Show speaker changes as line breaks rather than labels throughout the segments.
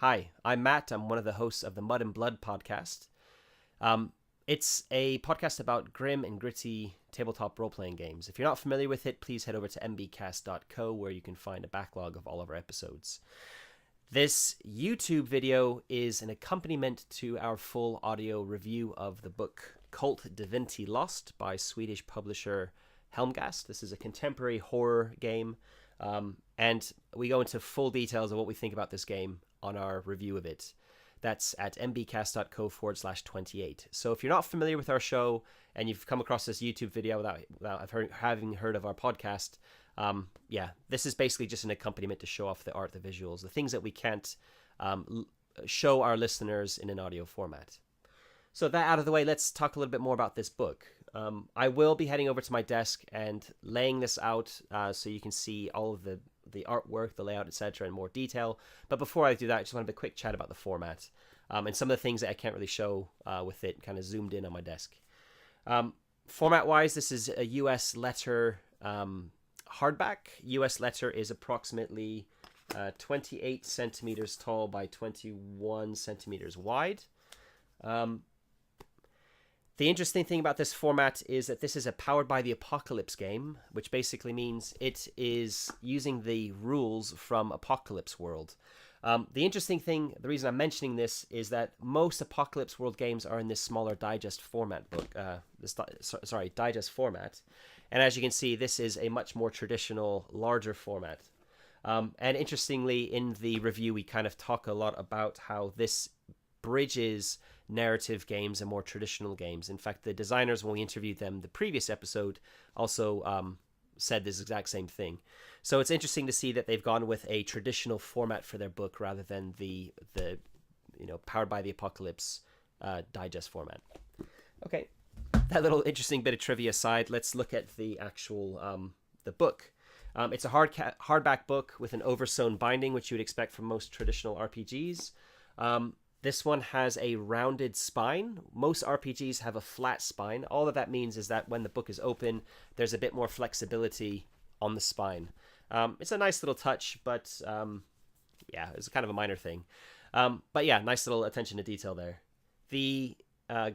Hi, I'm Matt. I'm one of the hosts of the Mud and Blood podcast. It's a podcast about grim and gritty tabletop role-playing games. If you're not familiar with it, please head over to mbcast.co where you can find a backlog of all of our episodes. This YouTube video is an accompaniment to our full audio review of the book Kult Divinity Lost by Swedish publisher Helmgast. This is a contemporary horror game, and we go into full details of what we think about this game on our review of it. That's at mbcast.co/28. So if you're not familiar with our show and you've come across this YouTube video without having heard of our podcast, this is basically just an accompaniment to show off the art, the visuals, the things that we can't show our listeners in an audio format. So that out of the way, let's talk a little bit more about this book. I will be heading over to my desk and laying this out so you can see all of the artwork, the layout, etc. in more detail. But before I do that, I just want to have a quick chat about the format and some of the things that I can't really show with it kind of zoomed in on my desk. Format-wise, this is a US letter hardback. US letter is approximately 28 centimeters tall by 21 centimeters wide. The interesting thing about this format is that this is a Powered by the Apocalypse game, which basically means it is using the rules from Apocalypse World. The interesting thing, the reason I'm mentioning this, is that most Apocalypse World games are in this smaller digest format book. Digest format. And as you can see, this is a much more traditional, larger format. And interestingly, in the review, we kind of talk a lot about how this bridges narrative games and more traditional games. In fact, the designers, when we interviewed them the previous episode, also said this exact same thing. So it's interesting to see that they've gone with a traditional format for their book rather than the Powered by the Apocalypse digest format. Okay, that little interesting bit of trivia aside, let's look at the actual the book. It's a hardback book with an oversewn binding, which you would expect from most traditional RPGs. This one has a rounded spine. Most RPGs have a flat spine. All that means is that when the book is open, there's a bit more flexibility on the spine. It's a nice little touch, but it's kind of a minor thing. Nice little attention to detail there. The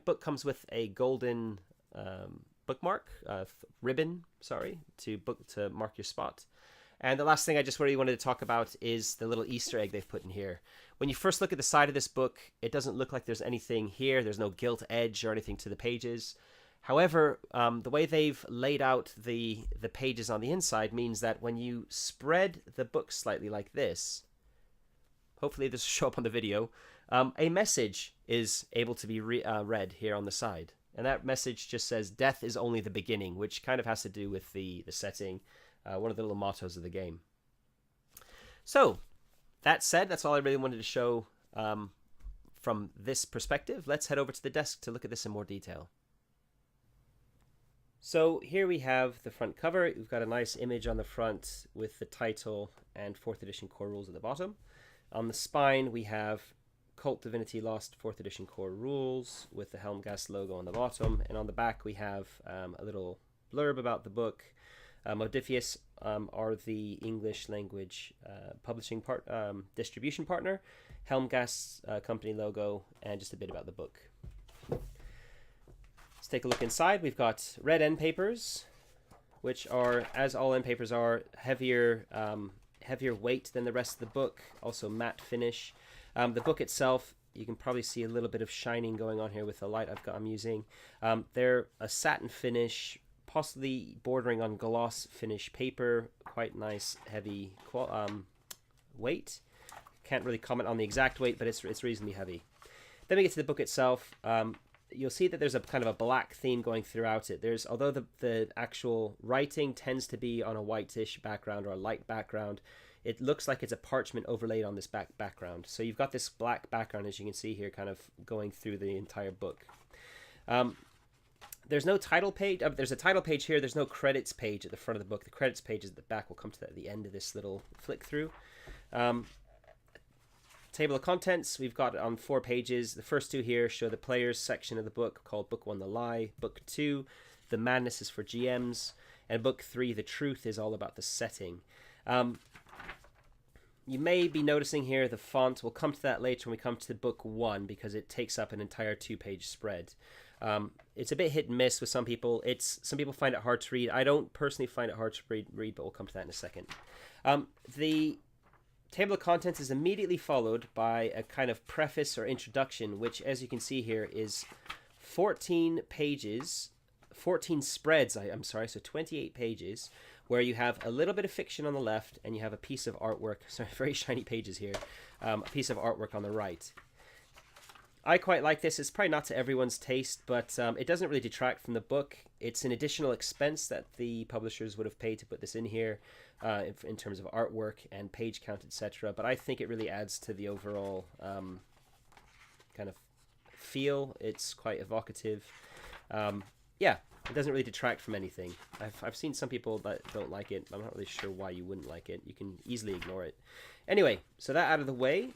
book comes with a golden bookmark, ribbon, to mark your spot. And the last thing I just really wanted to talk about is the little Easter egg they've put in here. When you first look at the side of this book, it doesn't look like there's anything here. There's no gilt edge or anything to the pages. However, the way they've laid out the pages on the inside means that when you spread the book slightly like this, hopefully this will show up on the video, a message is able to be read here on the side. And that message just says, "Death is only the beginning," which kind of has to do with the setting. One of the little mottos of the game. So, that said, that's all I really wanted to show from this perspective. Let's head over to the desk to look at this in more detail. So here we have the front cover. We've got a nice image on the front with the title and 4th edition core rules at the bottom. On the spine, we have Kult Divinity Lost 4th edition core rules with the Helmgast logo on the bottom. And on the back, we have a little blurb about the book. Modifius are the English language publishing distribution partner, Helmgast's company logo, and just a bit about the book. Let's take a look inside. We've got red end papers, which are, as all end papers are, heavier weight than the rest of the book. Also matte finish. The book itself, you can probably see a little bit of shining going on here with the light I'm using. They're a satin finish, possibly bordering on gloss finish paper. Quite nice, heavy weight. Can't really comment on the exact weight, but it's reasonably heavy. Then we get to the book itself. You'll see that there's a kind of a black theme going throughout it. Although the actual writing tends to be on a whitish background or a light background, it looks like it's a parchment overlaid on this background. So you've got this black background, as you can see here, kind of going through the entire book. There's no title page. There's a title page here. There's no credits page at the front of the book. The credits page is at the back. We'll come to that at the end of this little flick through. Table of contents, we've got on 4 pages. The first 2 here show the players section of the book called Book 1, The Lie. Book 2, The Madness, is for GMs. And Book 3, The Truth, is all about the setting. you may be noticing here the font. We'll come to that later when we come to book 1 because it takes up an entire 2-page spread. It's a bit hit and miss with some people. Some people find it hard to read. I don't personally find it hard to read, but we'll come to that in a second. The table of contents is immediately followed by a kind of preface or introduction, which, as you can see here, is 14 pages, 14 spreads, so 28 pages, where you have a little bit of fiction on the left and you have a piece of artwork, sorry, very shiny pages here, a piece of artwork on the right. I quite like this. It's probably not to everyone's taste, but it doesn't really detract from the book. It's an additional expense that the publishers would have paid to put this in here in terms of artwork and page count, etc. But I think it really adds to the overall kind of feel. It's quite evocative. Yeah, it doesn't really detract from anything. I've seen some people that don't like it. I'm not really sure why you wouldn't like it. You can easily ignore it. Anyway, so that out of the way.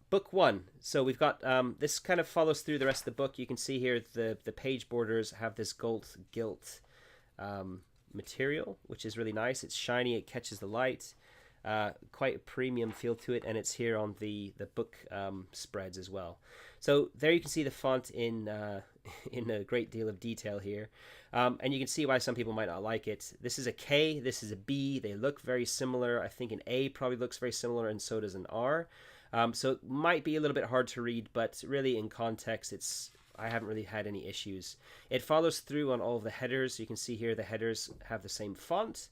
Book 1. So we've got this kind of follows through the rest of the book. You can see here the page borders have this gold gilt material, which is really nice. It's shiny. It catches the light. Quite a premium feel to it, and it's here on the book spreads as well. So there you can see the font in a great deal of detail here, and you can see why some people might not like it. This is a K. This is a B. They look very similar. I think an A probably looks very similar, and so does an R. So it might be a little bit hard to read, but really in context, I haven't really had any issues. It follows through on all of the headers. You can see here the headers have the same font.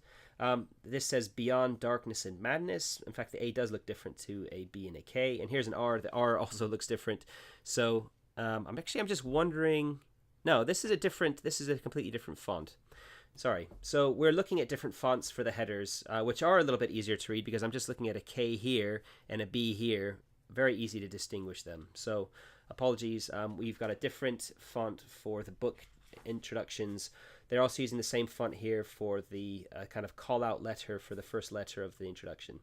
This says Beyond Darkness and Madness. In fact, the A does look different to a B and a K. And here's an R. The R also looks different. So I'm just wondering. No, this is a completely different font. Sorry. So we're looking at different fonts for the headers, which are a little bit easier to read because I'm just looking at a K here and a B here. Very easy to distinguish them. So apologies. We've got a different font for the book introductions. They're also using the same font here for the kind of call-out letter for the first letter of the introduction.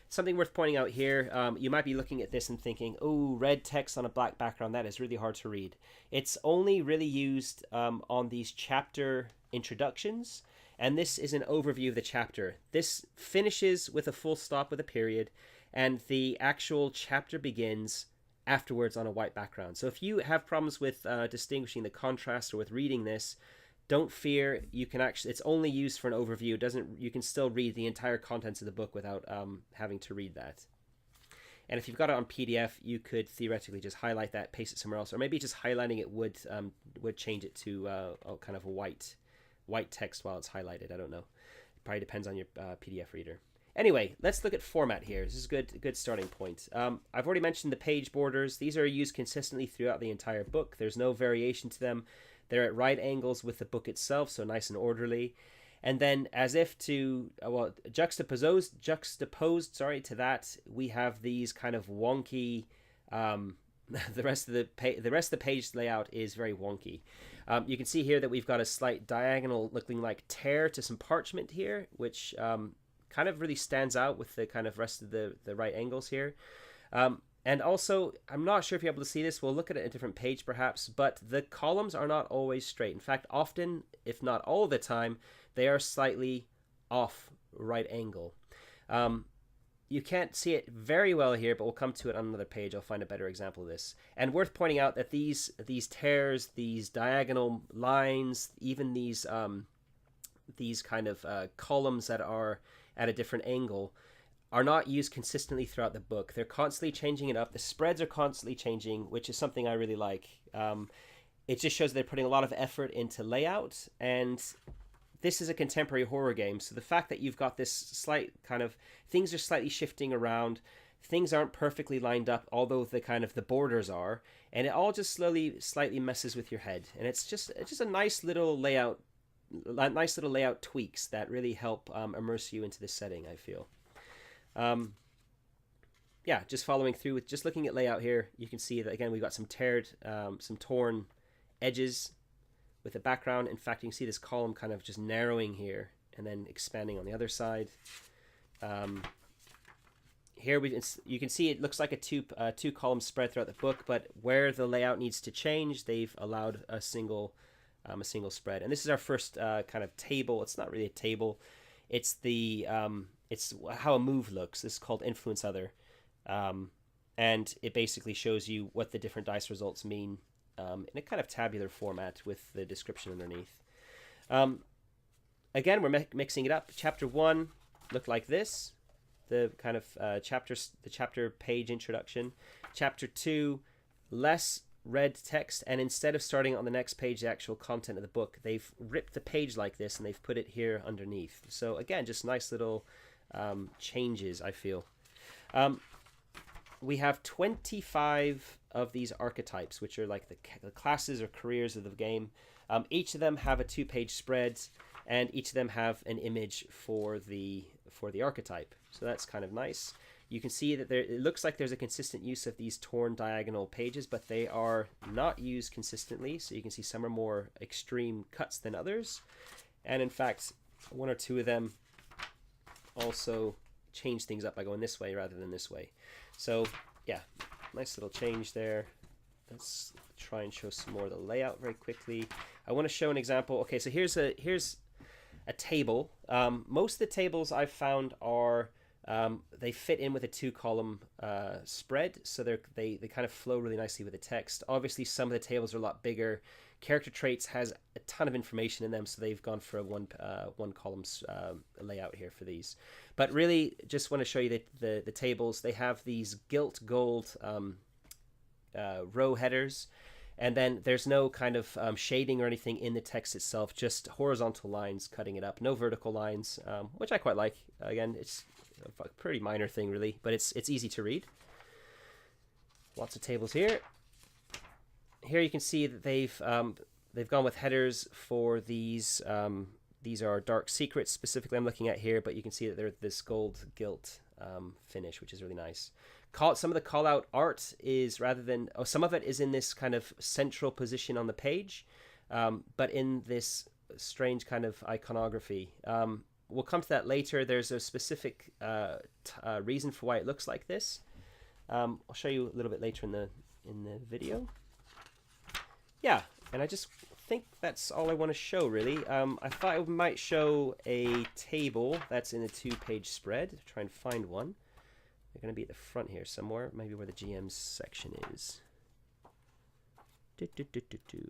Something worth pointing out here, you might be looking at this and thinking, oh, red text on a black background, that is really hard to read. It's only really used on these chapter introductions, and this is an overview of the chapter. This finishes with a full stop with a period, and the actual chapter begins afterwards on a white background. So if you have problems with distinguishing the contrast or with reading this, don't fear. You can it's only used for an overview. You can still read the entire contents of the book without having to read that. And if you've got it on PDF, you could theoretically just highlight that, paste it somewhere else, or maybe just highlighting it would change it to a kind of a white text while it's highlighted. I don't know. It probably depends on your PDF reader. Anyway, let's look at format here. This is a good starting point. I've already mentioned the page borders. These are used consistently throughout the entire book. There's no variation to them. They're at right angles with the book itself, so nice and orderly. And then, as if to juxtaposed to that, we have these kind of wonky. The rest of the page layout is very wonky. You can see here that we've got a slight diagonal looking like tear to some parchment here, which kind of really stands out with the kind of rest of the right angles here. And also, I'm not sure if you're able to see this. We'll look at it at a different page perhaps, but the columns are not always straight. In fact, often, if not all the time, they are slightly off right angle. You can't see it very well here, but we'll come to it on another page. I'll find a better example of this. And worth pointing out that these tears, these diagonal lines, even these kind of columns that are at a different angle, are not used consistently throughout the book. They're constantly changing it up. The spreads are constantly changing, which is something I really like. It just shows they're putting a lot of effort into layout, and this is a contemporary horror game, so the fact that you've got this slight kind of things are slightly shifting around, things aren't perfectly lined up, although the borders are, and it all just slightly messes with your head, and it's just a nice little layout tweaks that really help immerse you into this setting, I feel. Yeah, just following through with just looking at layout here, you can see that again we've got some torn edges with the background. In fact, you can see this column kind of just narrowing here and then expanding on the other side. Here you can see it looks like a two column spread throughout the book, but where the layout needs to change, they've allowed a single spread. And this is our first kind of table. It's not really a table. It's the it's how a move looks. This is called Influence Other. And it basically shows you what the different dice results mean in a kind of tabular format with the description underneath. Again, we're mixing it up. Chapter 1 looked like this, the kind of chapter page introduction. Chapter 2, less red text, and instead of starting on the next page, the actual content of the book, they've ripped the page like this and they've put it here underneath. So again, just nice little changes, I feel. We have 25 of these archetypes, which are like the classes or careers of the game. Each of them have a 2-page spread, and each of them have an image for the archetype. So that's kind of nice. You can see that it looks like there's a consistent use of these torn diagonal pages, but they are not used consistently. So you can see some are more extreme cuts than others. And in fact, 1 or 2 of them also change things up by going this way rather than this way. So yeah, nice little change there. Let's try and show some more of the layout very quickly. I want to show an example. Okay, so here's a table. Most of the tables I've found are they fit in with a 2-column spread, so they kind of flow really nicely with the text. Obviously, some of the tables are a lot bigger. Character traits has a ton of information in them, so they've gone for a one column layout here for these. But really, just want to show you the tables. They have these gilt gold row headers, and then there's no kind of shading or anything in the text itself, just horizontal lines cutting it up, no vertical lines, which I quite like. Again, it's a pretty minor thing really, but it's easy to read. Lots of tables here. Here you can see that they've gone with headers for these. These are dark secrets specifically I'm looking at here, but you can see that they're this gold gilt finish, which is really nice. Some of the call out art is some of it is in this kind of central position on the page, but in this strange kind of iconography. We'll come to that later. There's a specific reason for why it looks like this. I'll show you a little bit later in the video. Yeah, and I just think that's all I want to show really. I thought I might show a table that's in a 2-page spread. Try and find one. They're going to be at the front here somewhere, maybe where the GM's section is. I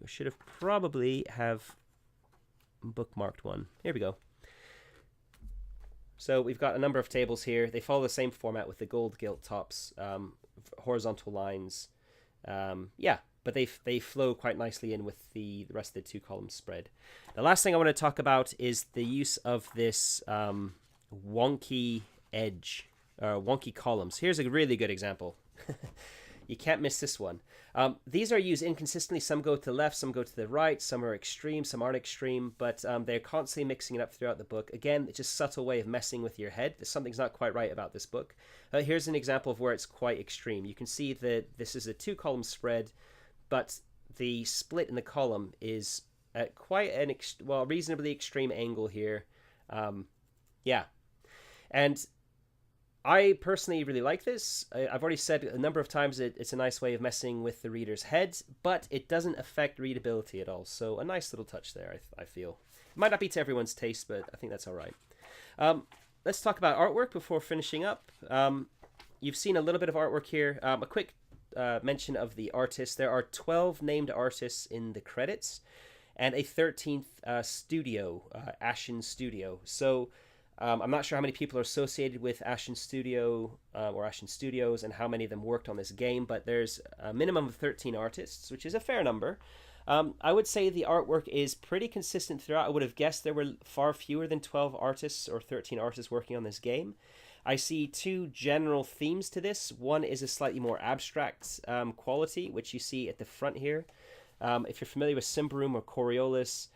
should have probably have bookmarked one. Here we go. So we've got a number of tables here. They follow the same format with the gold gilt tops, horizontal lines. Yeah, but they flow quite nicely in with the rest of the 2-column spread. The last thing I want to talk about is the use of this wonky edge, wonky columns. Here's a really good example. You can't miss this one. These are used inconsistently. Some go to the left, some go to the right, some are extreme, some aren't extreme, but they're constantly mixing it up throughout the book. Again, it's just a subtle way of messing with your head. Something's not quite right about this book. Here's an example of where it's quite extreme. You can see that this is a 2-column spread, but the split in the column is at quite an reasonably extreme angle here. Yeah. And I personally really like this. I've already said a number of times it's a nice way of messing with the reader's head, but it doesn't affect readability at all. So a nice little touch there, I feel. It might not be to everyone's taste, but I think that's all right. Let's talk about artwork before finishing up. You've seen a little bit of artwork here. A quick mention of the artists. There are 12 named artists in the credits and a 13th studio, Ashen Studio. So I'm not sure how many people are associated with Ashen Studio or Ashen Studios and how many of them worked on this game, but there's a minimum of 13 artists, which is a fair number. I would say the artwork is pretty consistent throughout. I would have guessed there were far fewer than 12 artists or 13 artists working on this game. I see 2 general themes to this. One is a slightly more abstract quality, which you see at the front here. If you're familiar with Symbaroum or Coriolis,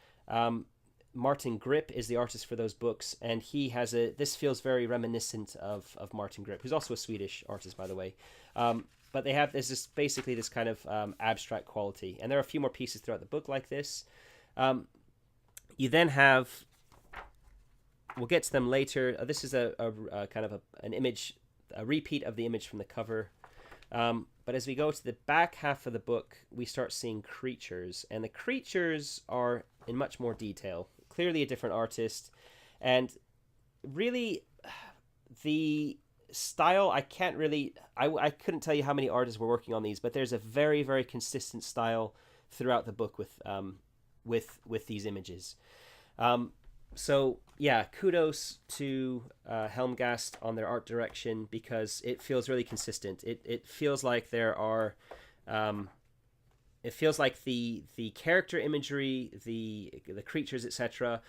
Martin Grip is the artist for those books, and he has this feels very reminiscent of Martin Grip, who's also a Swedish artist, by the way. But there's basically this kind of abstract quality, and there are a few more pieces throughout the book like this. You then have, we'll get to them later. This is a kind of an image, a repeat of the image from the cover. But as we go to the back half of the book, we start seeing creatures, and the creatures are in much more detail. Clearly a different artist, and really the style, I can't really, I couldn't tell you how many artists were working on these, but there's a very, very consistent style throughout the book with these images. So yeah, kudos to Helmgast on their art direction, because it feels really consistent. It feels like there are, it feels like the character imagery, the creatures, etc.,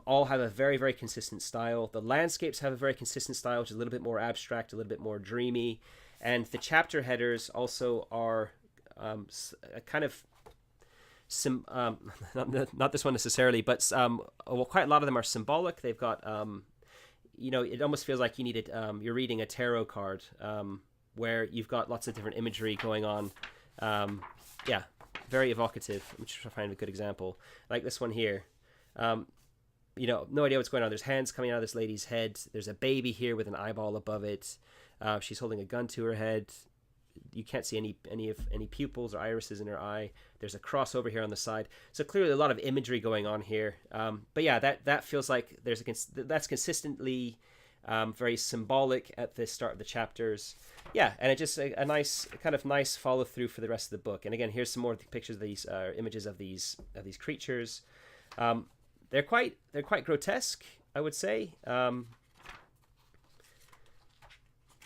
all have a very, very consistent style. The landscapes have a very consistent style, which is a little bit more abstract, a little bit more dreamy, and the chapter headers also are kind of not this one necessarily, but well, quite a lot of them are symbolic. They've got it almost feels like you're reading a tarot card, where you've got lots of different imagery going on. Yeah, very evocative. I'm just trying to find a good example, like this one here. No idea what's going on. There's hands coming out of this lady's head. There's a baby here with an eyeball above it. She's holding a gun to her head. You can't see any pupils or irises in her eye. There's a cross over here on the side. So clearly a lot of imagery going on here. But yeah, that feels like that's consistently very symbolic at the start of the chapters. Yeah, and it just a nice follow through for the rest of the book. And again, here's some more pictures of these images of these creatures. They're quite grotesque, I would say.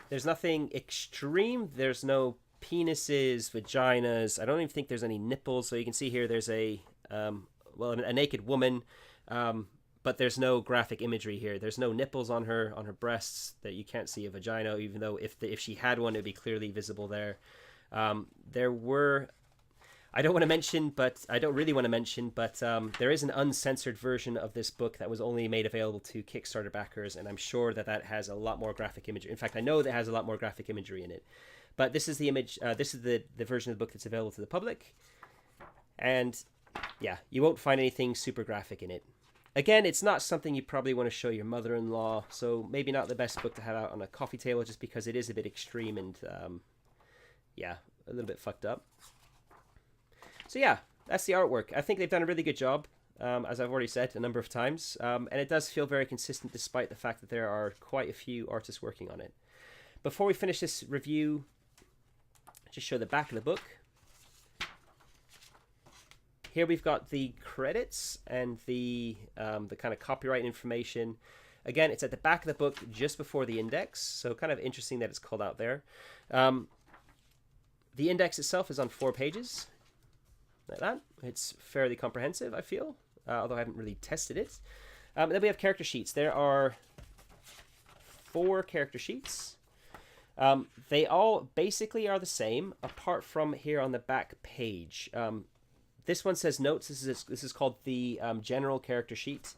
There's nothing extreme. There's no penises, vaginas. I don't even think there's any nipples. So you can see here there's a naked woman, but there's no graphic imagery here. There's no nipples on her breasts that you can't see a vagina, even though if she had one, it'd be clearly visible there. I don't really want to mention, but there is an uncensored version of this book that was only made available to Kickstarter backers, and I'm sure that has a lot more graphic imagery. In fact, I know that has a lot more graphic imagery in it. But this is the image. This is the version of the book that's available to the public, and yeah, you won't find anything super graphic in it. Again, it's not something you probably want to show your mother-in-law, so maybe not the best book to have out on a coffee table, just because it is a bit extreme and a little bit fucked up. So yeah, that's the artwork. I think they've done a really good job, as I've already said a number of times, and it does feel very consistent despite the fact that there are quite a few artists working on it. Before we finish this review, just show the back of the book. Here we've got the credits and the kind of copyright information. Again, it's at the back of the book just before the index, so kind of interesting that it's called out there. The index itself is on 4 pages. Like that. It's fairly comprehensive, I feel, although I haven't really tested it. Then we have character sheets. There are 4 character sheets. They all basically are the same, apart from here on the back page. This one says notes. This is called the general character sheet.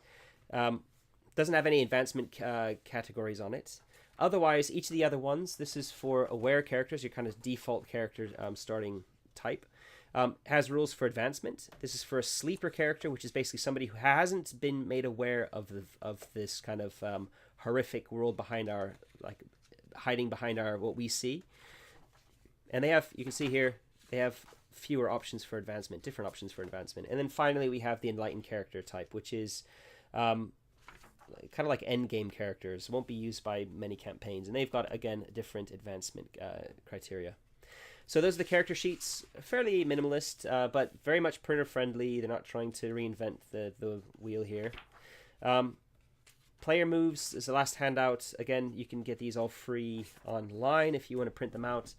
Doesn't have any advancement categories on it. Otherwise, each of the other ones, this is for aware characters, your kind of default character starting type. Has rules for advancement. This is for a sleeper character, which is basically somebody who hasn't been made aware of this kind of horrific world behind our, like, hiding behind our what we see. And you can see here, they have fewer options for advancement, different options for advancement. And then finally, we have the enlightened character type, which is kind of like end game characters. Won't be used by many campaigns, and they've got again different advancement criteria. So those are the character sheets, fairly minimalist, but very much printer friendly. They're not trying to reinvent the wheel here. Player moves is the last handout. Again, you can get these all free online if you want to print them out.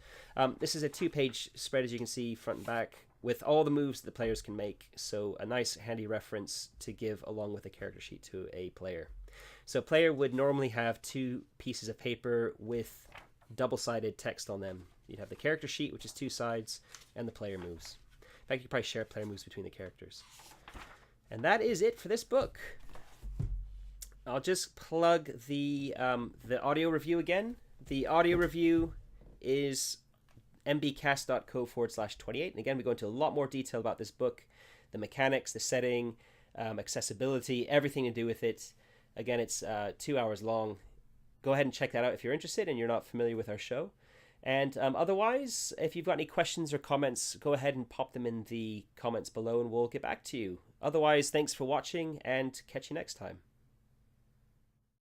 This is a 2-page spread, as you can see, front and back, with all the moves that the players can make. So a nice handy reference to give along with a character sheet to a player. So a player would normally have 2 pieces of paper with double-sided text on them. You'd have the character sheet, which is 2 sides, and the player moves. In fact, you could probably share player moves between the characters. And that is it for this book. I'll just plug the audio review again. The audio review is mbcast.co/28. And again, we go into a lot more detail about this book, the mechanics, the setting, accessibility, everything to do with it. Again, it's 2 hours long. Go ahead and check that out if you're interested and you're not familiar with our show. And otherwise, if you've got any questions or comments, go ahead and pop them in the comments below and we'll get back to you. Otherwise, thanks for watching and catch you next time.